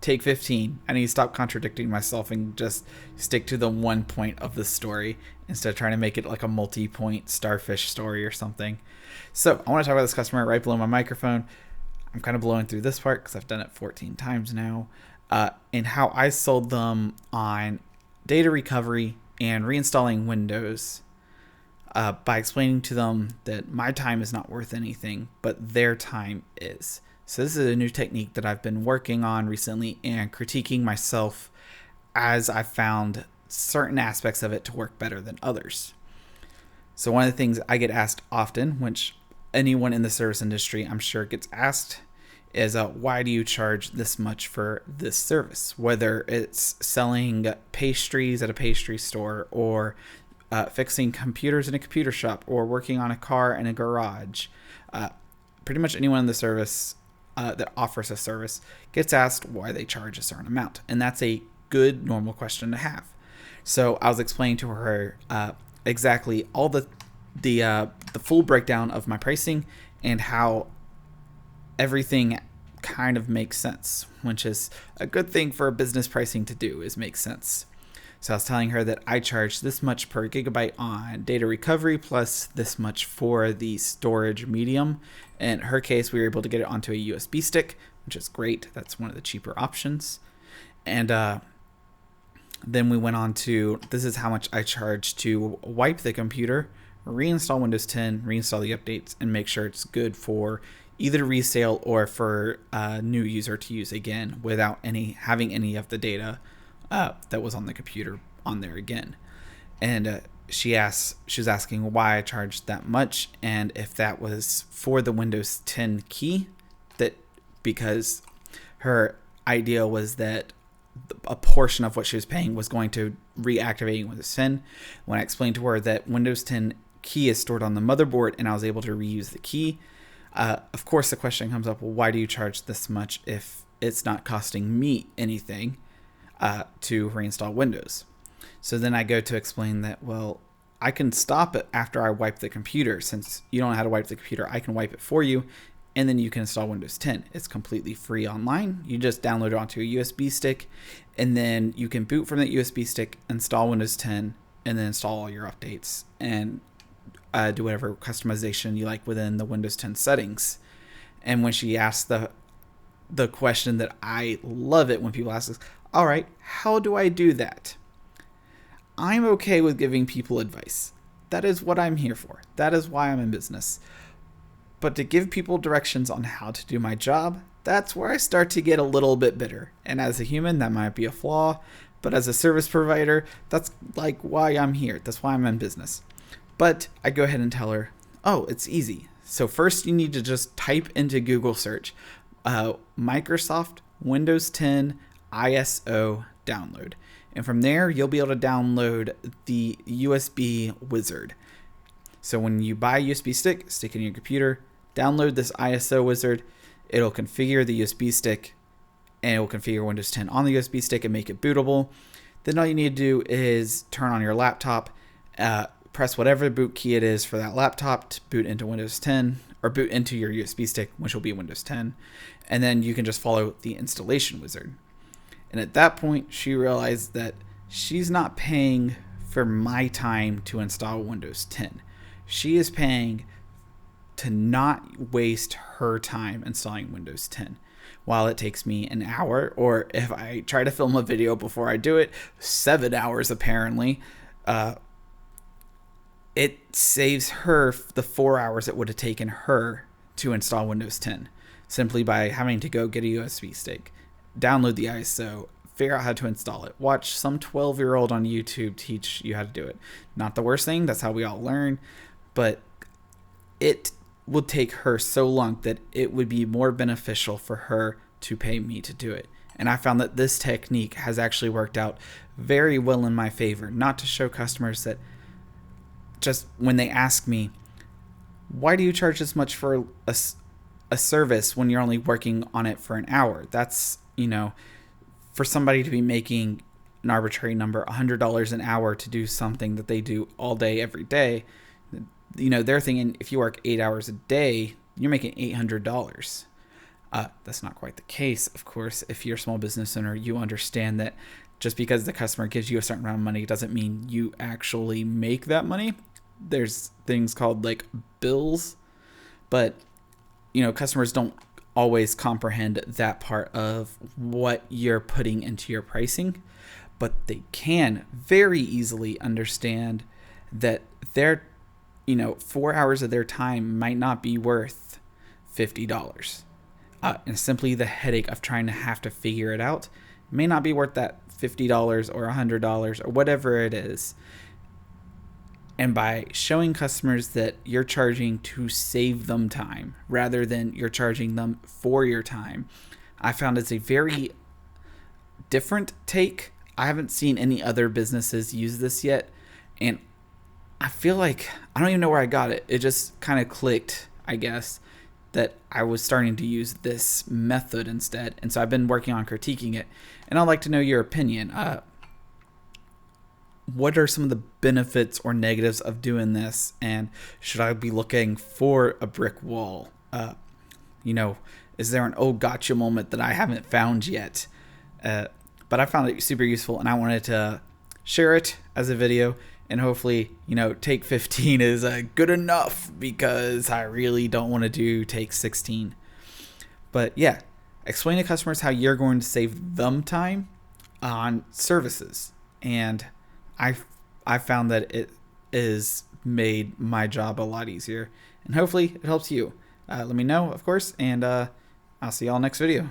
take 15. I need to stop contradicting myself and just stick to the one point of the story instead of trying to make it like a multi-point starfish story or something. So I want to talk about this customer right below my microphone. I'm kind of blowing through this part because I've done it 14 times now. And how I sold them on data recovery and reinstalling Windows by explaining to them that my time is not worth anything, but their time is. So this is a new technique that I've been working on recently and critiquing myself as I found certain aspects of it to work better than others. So one of the things I get asked often, which anyone in the service industry I'm sure gets asked, is why do you charge this much for this service? Whether it's selling pastries at a pastry store or fixing computers in a computer shop or working on a car in a garage. Pretty much anyone in the service that offers a service gets asked why they charge a certain amount. And that's a good, normal question to have. So I was explaining to her exactly all the full breakdown of my pricing and how everything kind of makes sense, which is a good thing for a business pricing to do, is make sense. So I was telling her that I charge this much per gigabyte on data recovery plus this much for the storage medium. In her case, we were able to get it onto a USB stick, which is great. That's one of the cheaper options. And then we went on to, this is how much I charge to wipe the computer, reinstall Windows 10, reinstall the updates, and make sure it's good for either resale or for a new user to use again without having any of the data that was on the computer on there again. And she was asking why I charged that much and if that was for the Windows 10 key, that because her idea was that a portion of what she was paying was going to reactivate Windows 10. When I explained to her that Windows 10 key is stored on the motherboard and I was able to reuse the key, of course the question comes up, well, why do you charge this much if it's not costing me anything to reinstall Windows? So then I go to explain that, well, I can stop it after I wipe the computer. Since you don't know how to wipe the computer, I can wipe it for you, and then you can install Windows 10. It's completely free online. You just download it onto a USB stick, and then you can boot from that USB stick, install Windows 10, and then install all your updates and do whatever customization you like within the Windows 10 settings. And when she asked the question that I love it when people ask this, all right, how do I do that? I'm okay with giving people advice. That is what I'm here for. That is why I'm in business. But to give people directions on how to do my job, that's where I start to get a little bit bitter. And as a human, that might be a flaw. But as a service provider, that's like why I'm here. That's why I'm in business. But I go ahead and tell her, oh, it's easy. So first you need to just type into Google search, Microsoft Windows 10 ISO download. And from there, you'll be able to download the USB wizard. So when you buy a USB stick, stick it in your computer, download this ISO wizard. It'll configure the USB stick and it will configure Windows 10 on the USB stick and make it bootable. Then all you need to do is turn on your laptop, press whatever boot key it is for that laptop to boot into Windows 10 or boot into your USB stick, which will be Windows 10. And then you can just follow the installation wizard. And at that point, she realized that she's not paying for my time to install Windows 10. She is paying to not waste her time installing Windows 10. While it takes me an hour, or if I try to film a video before I do it, 7 hours apparently, it saves her the 4 hours it would have taken her to install Windows 10, simply by having to go get a USB stick, download the ISO, figure out how to install it, watch some 12-year-old on YouTube teach you how to do it. Not the worst thing, that's how we all learn, but it would take her so long that it would be more beneficial for her to pay me to do it. And I found that this technique has actually worked out very well in my favor, not to show customers that just when they ask me, why do you charge this much for a service when you're only working on it for an hour? That's, for somebody to be making an arbitrary number, $100 an hour to do something that they do all day, every day, they're thinking if you work 8 hours a day, you're making $800. That's not quite the case, of course. If you're a small business owner, you understand that just because the customer gives you a certain amount of money doesn't mean you actually make that money. There's things called like bills, but customers don't always comprehend that part of what you're putting into your pricing, but they can very easily understand that their 4 hours of their time might not be worth $50. And simply the headache of trying to have to figure it out may not be worth that $50 or $100 or whatever it is. And by showing customers that you're charging to save them time rather than you're charging them for your time, I found it's a very different take. I haven't seen any other businesses use this yet. And I feel like, I don't even know where I got it. It just kind of clicked, I guess, that I was starting to use this method instead. And so I've been working on critiquing it. And I'd like to know your opinion. What are some of the benefits or negatives of doing this? And should I be looking for a brick wall? Is there an oh gotcha moment that I haven't found yet? But I found it super useful and I wanted to share it as a video, and hopefully, take 15 is good enough, because I really don't want to do take 16. But yeah, explain to customers how you're going to save them time on services. And I found that it has made my job a lot easier, and hopefully it helps you. Let me know, of course, and I'll see y'all next video.